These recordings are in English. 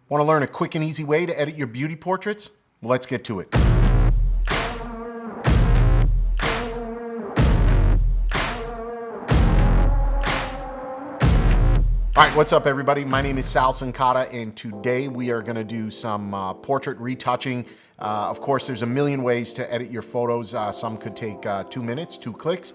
Want to learn a quick and easy way to edit your beauty portraits? Well, let's get to it. All right, what's up everybody? My name is Sal Sincata, and today we are gonna do some portrait retouching. Of course, there's a million ways to edit your photos. Some could take 2 minutes, 2 clicks.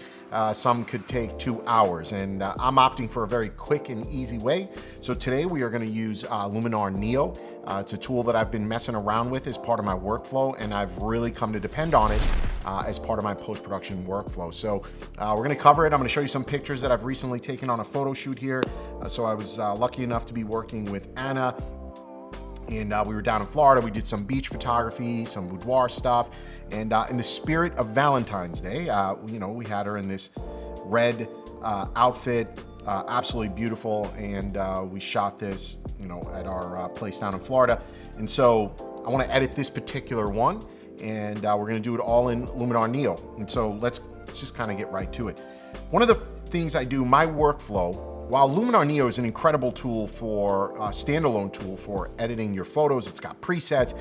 Some could take 2 hours, and I'm opting for a very quick and easy way. So today we are gonna use Luminar Neo. It's a tool that I've been messing around with as part of my workflow, and I've really come to depend on it as part of my post-production workflow. So we're gonna cover it. I'm gonna show you some pictures that I've recently taken on a photo shoot here. So I was lucky enough to be working with Anna, and we were down in Florida. We did some beach photography, some boudoir stuff, and in the spirit of Valentine's Day, we had her in this red outfit, absolutely beautiful, and we shot this, at our place down in Florida. And so I want to edit this particular one, and we're going to do it all in Luminar Neo. And so let's just kind of get right to it. One of the things I do, my workflow, while Luminar Neo is an incredible tool for standalone tool for editing your photos, it's got presets,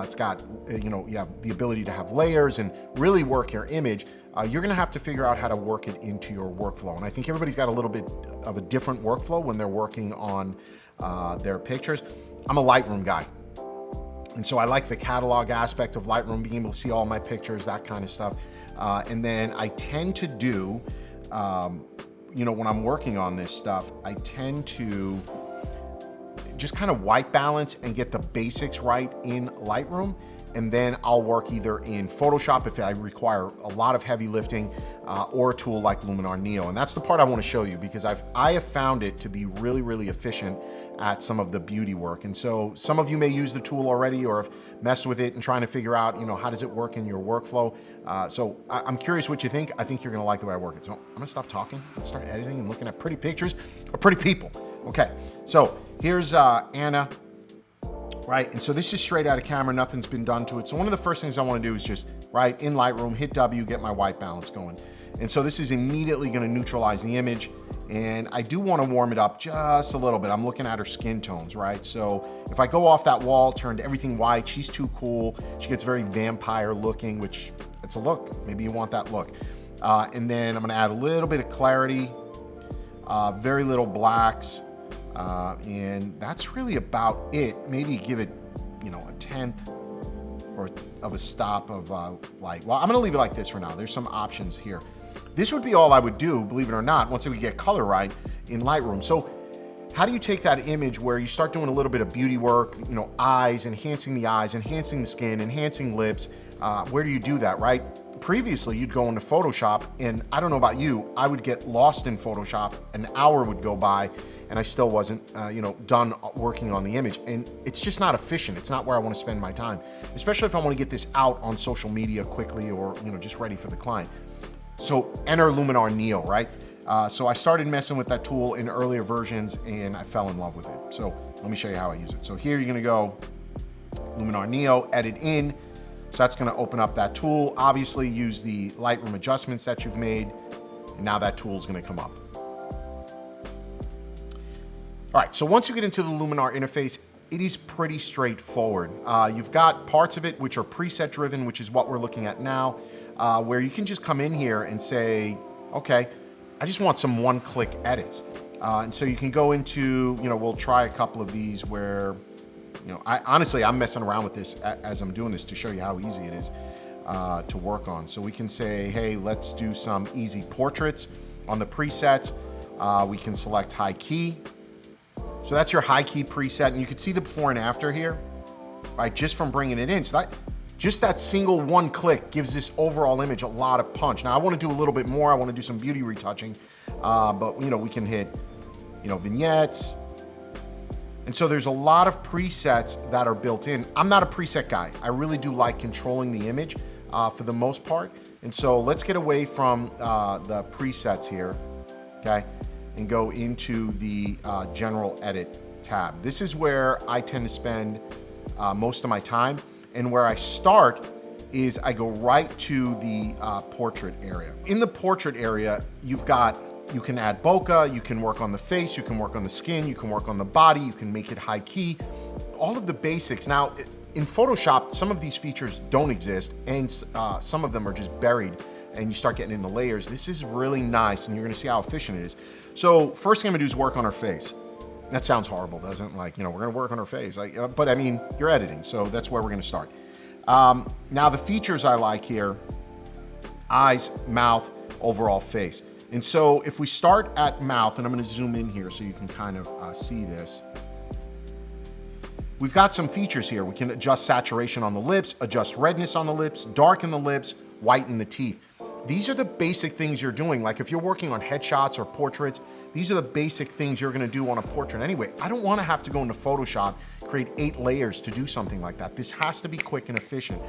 it's got, you have the ability to have layers and really work your image. You're gonna have to figure out how to work it into your workflow. And I think everybody's got a little bit of a different workflow when they're working on their pictures. I'm a Lightroom guy. And so I like the catalog aspect of Lightroom, being able to see all my pictures, that kind of stuff. And then I tend to do, when I'm working on this stuff, I tend to just kind of white balance and get the basics right in Lightroom. And then I'll work either in Photoshop if I require a lot of heavy lifting, or a tool like Luminar Neo. And that's the part I want to show you, because I have found it to be really, really efficient at some of the beauty work. And so some of you may use the tool already or have messed with it and trying to figure out, how does it work in your workflow. So I'm curious what you think. I think you're gonna like the way I work it. So I'm gonna stop talking and start editing and looking at pretty pictures of pretty people. Okay, so here's Anna, right? And so this is straight out of camera, nothing's been done to it. So one of the first things I wanna do is just, right, in Lightroom, hit W, get my white balance going. And so this is immediately gonna neutralize the image. And I do wanna warm it up just a little bit. I'm looking at her skin tones, right? So if I go off that wall, turned everything white, she's too cool. She gets very vampire looking, which it's a look. Maybe you want that look. And then I'm gonna add a little bit of clarity, very little blacks. And that's really about it. Maybe give it, a tenth or of a stop of light. Well, I'm gonna leave it like this for now. There's some options here. This would be all I would do, believe it or not, once we get color right in Lightroom. So how do you take that image where you start doing a little bit of beauty work, eyes, enhancing the eyes, enhancing the skin, enhancing lips? Where do you do that, right? Previously, you'd go into Photoshop, and I don't know about you, I would get lost in Photoshop. An hour would go by, and I still wasn't, done working on the image. And it's just not efficient. It's not where I want to spend my time, especially if I want to get this out on social media quickly or, just ready for the client. So enter Luminar Neo, right? So I started messing with that tool in earlier versions, and I fell in love with it. So let me show you how I use it. So here you're gonna go Luminar Neo, edit in. So that's gonna open up that tool. Obviously use the Lightroom adjustments that you've made, and now that tool is gonna come up. All right, so once you get into the Luminar interface, it is pretty straightforward. You've got parts of it which are preset driven, which is what we're looking at now, where you can just come in here and say, okay, I just want some one-click edits. And so you can go into, we'll try a couple of these where, I'm messing around with this as I'm doing this to show you how easy it is to work on. So we can say, hey, let's do some easy portraits on the presets. We can select high key. So that's your high key preset, and you can see the before and after here, right? Just from bringing it in. So just that single one click gives this overall image a lot of punch. Now I want to do a little bit more. I want to do some beauty retouching, but we can hit, vignettes. And so there's a lot of presets that are built in. I'm not a preset guy. I really do like controlling the image for the most part. And so let's get away from the presets here, okay? And go into the general edit tab. This is where I tend to spend most of my time. And where I start is I go right to the portrait area. In the portrait area, you can add bokeh, you can work on the face, you can work on the skin, you can work on the body, you can make it high key. all of the basics. Now, in Photoshop, some of these features don't exist, and some of them are just buried, and you start getting into layers. This is really nice, and you're gonna see how efficient it is. So first thing I'm gonna do is work on her face. That sounds horrible, doesn't it? Like, you know, we're gonna work on her face. Like, but I mean, you're editing, so that's where we're gonna start. Now the features I like here, eyes, mouth, overall face. And so if we start at mouth, and I'm gonna zoom in here so you can kind of see this. We've got some features here. We can adjust saturation on the lips, adjust redness on the lips, darken the lips, whiten the teeth. These are the basic things you're doing. Like if you're working on headshots or portraits, these are the basic things you're gonna do on a portrait anyway. I don't wanna have to go into Photoshop, create 8 layers to do something like that. This has to be quick and efficient.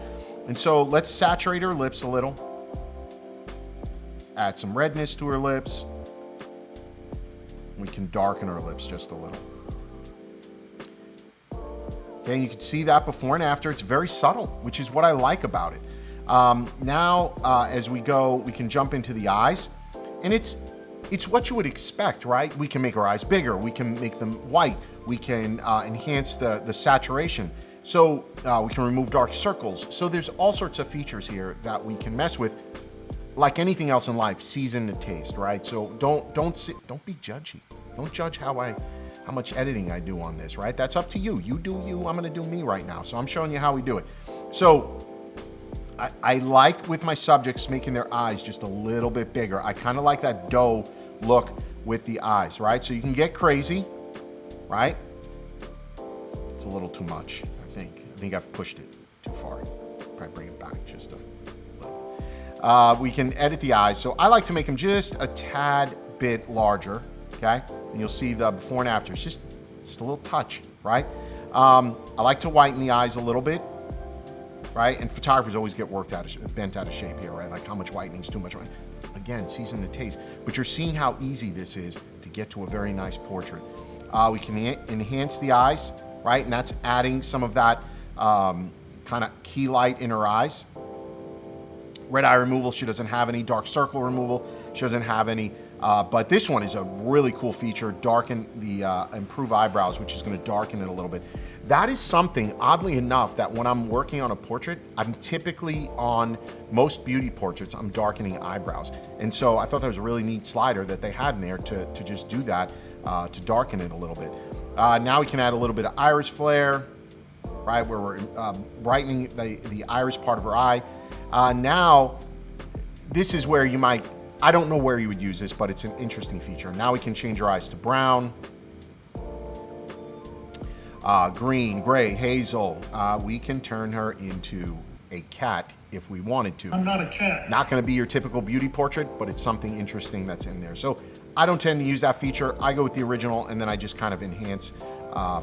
And so let's saturate her lips a little. Let's add some redness to her lips. We can darken her lips just a little. Okay, you can see that before and after. It's very subtle, which is what I like about it. Now, as we go, we can jump into the eyes, and it's what you would expect, right? We can make our eyes bigger. We can make them white. We can enhance the saturation. So we can remove dark circles. So there's all sorts of features here that we can mess with. Like anything else in life, season to taste, right? So don't be judgy. Don't judge how much editing I do on this, right? That's up to you. You do you, I'm gonna do me right now. So I'm showing you how we do it. So I like with my subjects making their eyes just a little bit bigger. I kind of like that doe look with the eyes, right? So you can get crazy, right? It's a little too much, I think. I think I've pushed it too far. Probably bring it back just a little. We can edit the eyes. So I like to make them just a tad bit larger, okay? And you'll see the before and after. It's just a little touch, right? I like to whiten the eyes a little bit, right? And photographers always get bent out of shape here, right? Like how much whitening is too much. Again, season the taste. But you're seeing how easy this is to get to a very nice portrait. We can enhance the eyes, right? And that's adding some of that kind of key light in her eyes. Red eye removal, she doesn't have any. Dark circle removal, she doesn't have any. But this one is a really cool feature, darken the, improve eyebrows, which is gonna darken it a little bit. That is something, oddly enough, that when I'm working on a portrait, I'm typically on most beauty portraits, I'm darkening eyebrows. And so I thought that was a really neat slider that they had in there to just do that, to darken it a little bit. Now we can add a little bit of iris flare, right, where we're brightening the iris part of her eye. Now, this is where you might, I don't know where you would use this, but it's an interesting feature. Now we can change our eyes to brown, green, gray, hazel. We can turn her into a cat if we wanted to. I'm not a cat. Not gonna be your typical beauty portrait, but it's something interesting that's in there. So I don't tend to use that feature. I go with the original, and then I just kind of enhance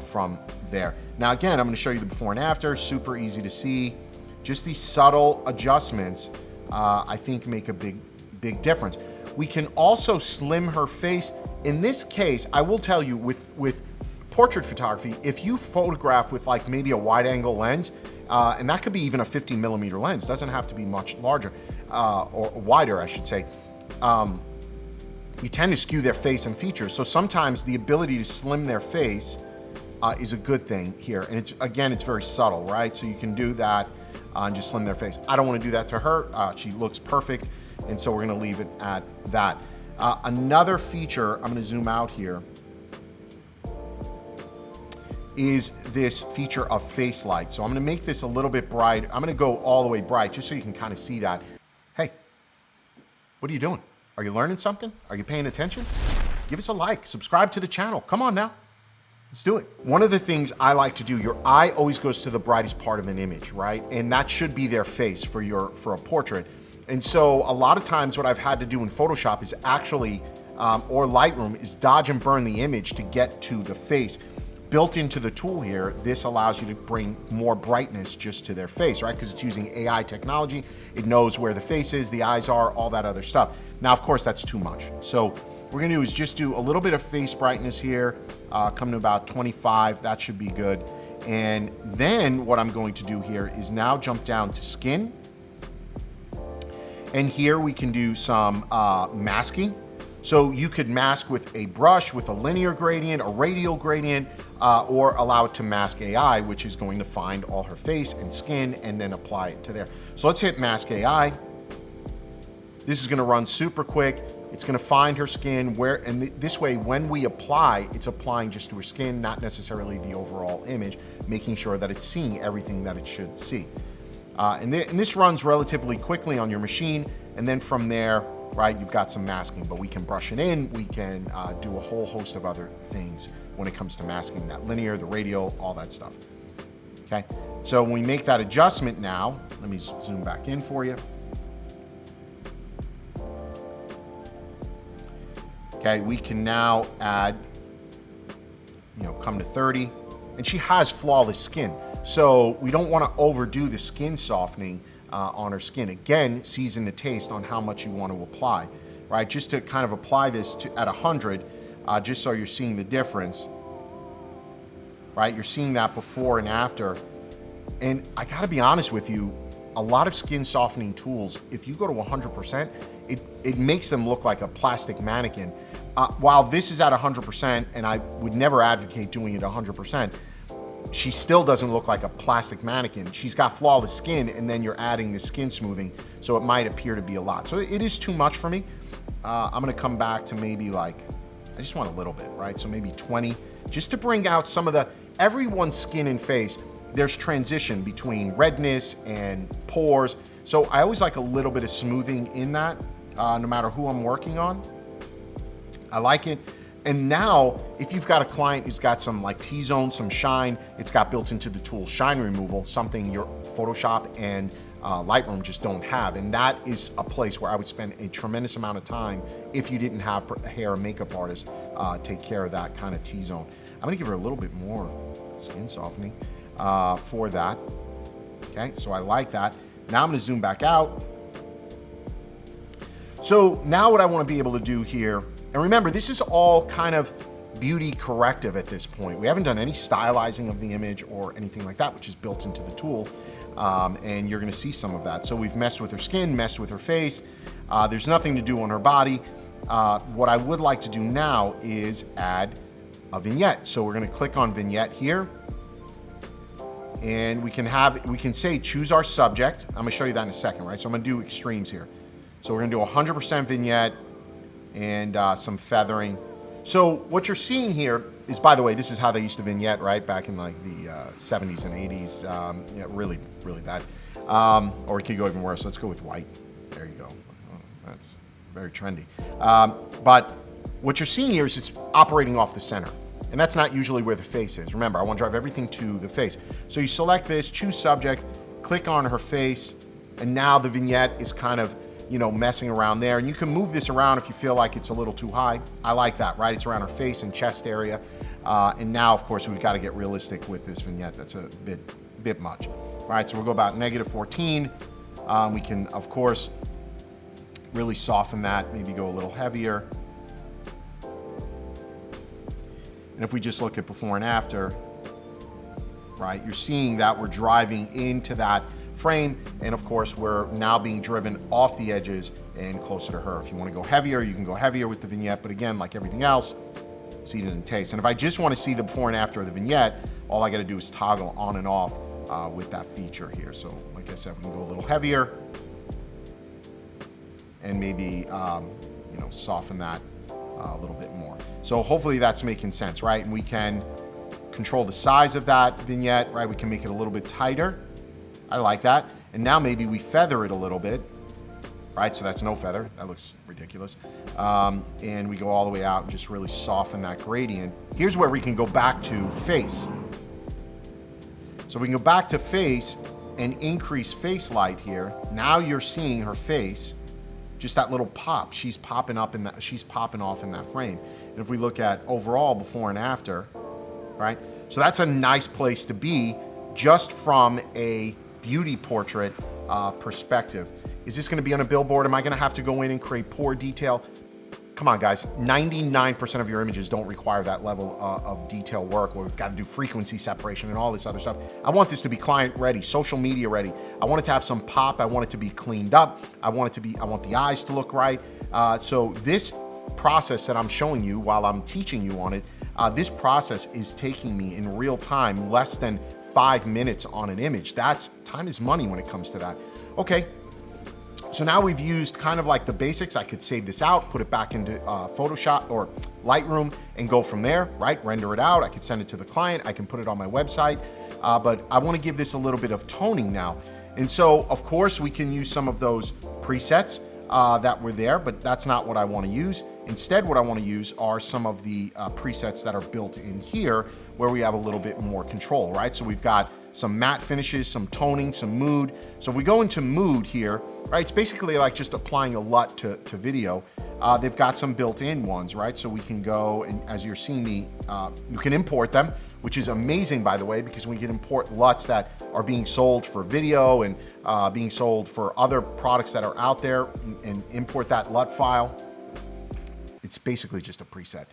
from there. Now again, I'm gonna show you the before and after, super easy to see. Just these subtle adjustments, I think make a big difference. We can also slim her face. In this case, I will tell you with portrait photography, if you photograph with like maybe a wide angle lens, and that could be even a 50mm lens, doesn't have to be much larger, or wider, I should say, you tend to skew their face and features. So sometimes the ability to slim their face is a good thing here. And it's very subtle, right? So you can do that and just slim their face. I don't want to do that to her. She looks perfect. And so we're gonna leave it at that. Another feature, I'm gonna zoom out here, is this feature of face light. So I'm gonna make this a little bit bright. I'm gonna go all the way bright just so you can kind of see that. Hey, what are you doing? Are you learning something? Are you paying attention? Give us a like, subscribe to the channel. Come on now, let's do it. One of the things I like to do, your eye always goes to the brightest part of an image, right? And that should be their face for a portrait. And so a lot of times what I've had to do in Photoshop is actually, or Lightroom, is dodge and burn the image to get to the face. Built into the tool here, this allows you to bring more brightness just to their face, right? Because it's using AI technology. It knows where the face is, the eyes are, all that other stuff. Now, of course, that's too much. So what we're gonna do is just do a little bit of face brightness here, come to about 25, that should be good. And then what I'm going to do here is now jump down to skin. And here we can do some masking. So you could mask with a brush, with a linear gradient, a radial gradient, or allow it to mask AI, which is going to find all her face and skin and then apply it to there. So let's hit mask AI. This is gonna run super quick. It's gonna find her skin and this way, when we apply, it's applying just to her skin, not necessarily the overall image, making sure that it's seeing everything that it should see. And this runs relatively quickly on your machine. And then from there, right, you've got some masking, but we can brush it in. We can do a whole host of other things when it comes to masking, that linear, the radial, all that stuff. Okay, so when we make that adjustment now, let me zoom back in for you. Okay, we can now add, come to 30, and she has flawless skin. So we don't want to overdo the skin softening on her skin. Again, season the taste on how much you want to apply, right? Just to kind of apply this at 100, just so you're seeing the difference, right? You're seeing that before and after. And I gotta be honest with you, a lot of skin softening tools, if you go to 100%, it makes them look like a plastic mannequin. While this is at 100%, and I would never advocate doing it 100%, she still doesn't look like a plastic mannequin. She's got flawless skin, and then you're adding the skin smoothing, so it might appear to be a lot. So it is too much for me. I'm gonna come back to maybe I just want a little bit, right? So maybe 20, just to bring out some of everyone's skin and face, there's transition between redness and pores. So I always like a little bit of smoothing in that, no matter who I'm working on. I like it. And now, if you've got a client who's got some T-zone, some shine, it's got built into the tool shine removal, something your Photoshop and Lightroom just don't have. And that is a place where I would spend a tremendous amount of time if you didn't have a hair or makeup artist take care of that kind of T-zone. I'm gonna give her a little bit more skin softening for that. Okay, so I like that. Now I'm gonna zoom back out. So now what I wanna be able to do here, and remember, this is all kind of beauty corrective at this point. We haven't done any stylizing of the image or anything like that, which is built into the tool. And you're gonna see some of that. So we've messed with her skin, messed with her face. There's nothing to do on her body. What I would like to do now is add a vignette. So we're gonna click on vignette here. And we can say choose our subject. I'm gonna show you that in a second, right? So I'm gonna do extremes here. So we're gonna do 100% vignette and some feathering. So what you're seeing here is, by the way, this is how they used to vignette, right? Back in the 70s and 80s, yeah, really, really bad. Or it could go even worse. Let's go with white. There you go. Oh, that's very trendy. But what you're seeing here is it's operating off the center. And that's not usually where the face is. Remember, I want to drive everything to the face. So you select this, choose subject, click on her face, and now the vignette is kind of, messing around there. And you can move this around if you feel like it's a little too high. I like that, right? It's around her face and chest area. And now, of course, we've got to get realistic with this vignette. That's a bit much. All right, so we'll go about -14. We can, of course, really soften that, maybe go a little heavier. And if we just look at before and after, right, you're seeing that we're driving into that frame. And of course, we're now being driven off the edges and closer to her. If you want to go heavier, you can go heavier with the vignette. But again, like everything else, season and taste. And if I just want to see the before and after of the vignette, all I got to do is toggle on and off with that feature here. So like I said, we can go a little heavier and maybe, soften that a little bit more. So hopefully that's making sense, right? And we can control the size of that vignette, right? We can make it a little bit tighter. I like that. And now maybe we feather it a little bit, right? So that's no feather. That looks ridiculous. And we go all the way out and just really soften that gradient. Here's where we can go back to face. So we can go back to face and increase face light here. Now you're seeing her face, just that little pop. She's popping off in that frame. And if we look at overall before and after, right? So that's a nice place to be just from a beauty portrait perspective. Is this gonna be on a billboard? Am I gonna have to go in and create poor detail? Come on, guys, 99% of your images don't require that level of detail work where we've got to do frequency separation and all this other stuff. I want this to be client ready, social media ready. I want it to have some pop. I want it to be cleaned up. I want the eyes to look right. So this process that I'm showing you while I'm teaching you on it, this process is taking me in real time less than 5 minutes on an image. Time is money when it comes to that. Okay, so now we've used kind of like the basics. I could save this out, put it back into Photoshop or Lightroom and go from there, right? Render it out. I could send it to the client. I can put it on my website, but I want to give this a little bit of toning now. And so, of course, we can use some of those presets that were there, but that's not what I want to use. Instead, what I want to use are some of the presets that are built in here where we have a little bit more control, right? So we've got some matte finishes, some toning, some mood. So if we go into mood here, right, it's basically like just applying a LUT to video. They've got some built-in ones, right? So we can go, and as you're seeing me, you can import them, which is amazing, by the way, because we can import LUTs that are being sold for video and being sold for other products that are out there, and import that LUT file. It's basically just a preset.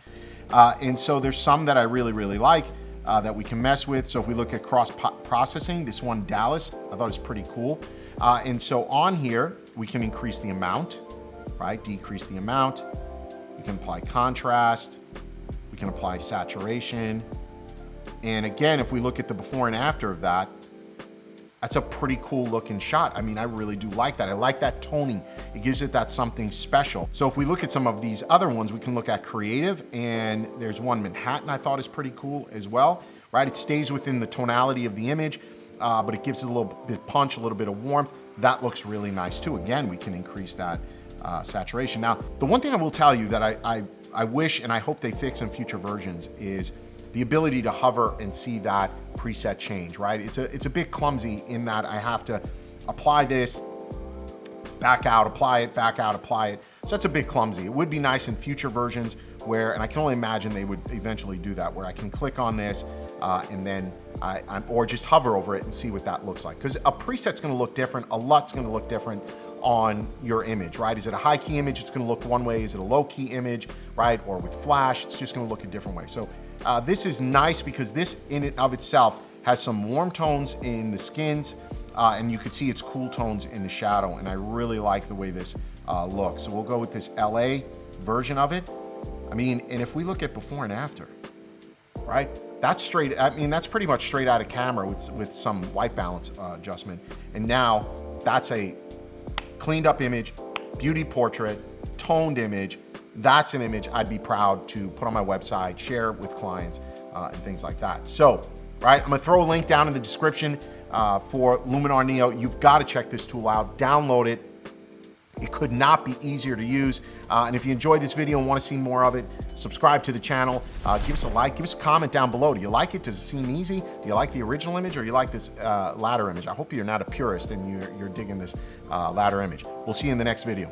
And so there's some that I really, really like that we can mess with. So if we look at cross-processing, this one, Dallas, I thought it was pretty cool. And so on here, we can increase the amount, right? Decrease the amount. We can apply contrast. We can apply saturation. And again, if we look at the before and after of that, that's a pretty cool looking shot. I mean, I really do like that. I like that toning. It gives it that something special. So if we look at some of these other ones, we can look at creative, and there's one Manhattan I thought is pretty cool as well, right? It stays within the tonality of the image, but it gives it a little bit punch, a little bit of warmth. That looks really nice too. Again, we can increase that saturation. Now, the one thing I will tell you that I wish and I hope they fix in future versions is the ability to hover and see that preset change, right? It's a bit clumsy in that I have to apply this, back out, apply it, back out, apply it. So that's a bit clumsy. It would be nice in future versions where, and I can only imagine they would eventually do that, where I can click on this and then or just hover over it and see what that looks like. Because a preset's gonna look different, a LUT's gonna look different on your image, right? Is it a high key image? It's gonna look one way. Is it a low key image, right? Or with flash, it's just gonna look a different way. So this is nice because this in and of itself has some warm tones in the skins and you can see its cool tones in the shadow. And I really like the way this looks. So we'll go with this LA version of it. I mean, and if we look at before and after, right? That's straight, I mean, that's pretty much straight out of camera with some white balance adjustment. And now that's a cleaned up image, beauty portrait, toned image. That's an image I'd be proud to put on my website, share with clients and things like that. So, right, I'm gonna throw a link down in the description for Luminar Neo. You've gotta check this tool out, download it. It could not be easier to use. And if you enjoyed this video and want to see more of it, subscribe to the channel. Give us a like, give us a comment down below. Do you like it? Does it seem easy? Do you like the original image or you like this ladder image? I hope you're not a purist and you're digging this ladder image. We'll see you in the next video.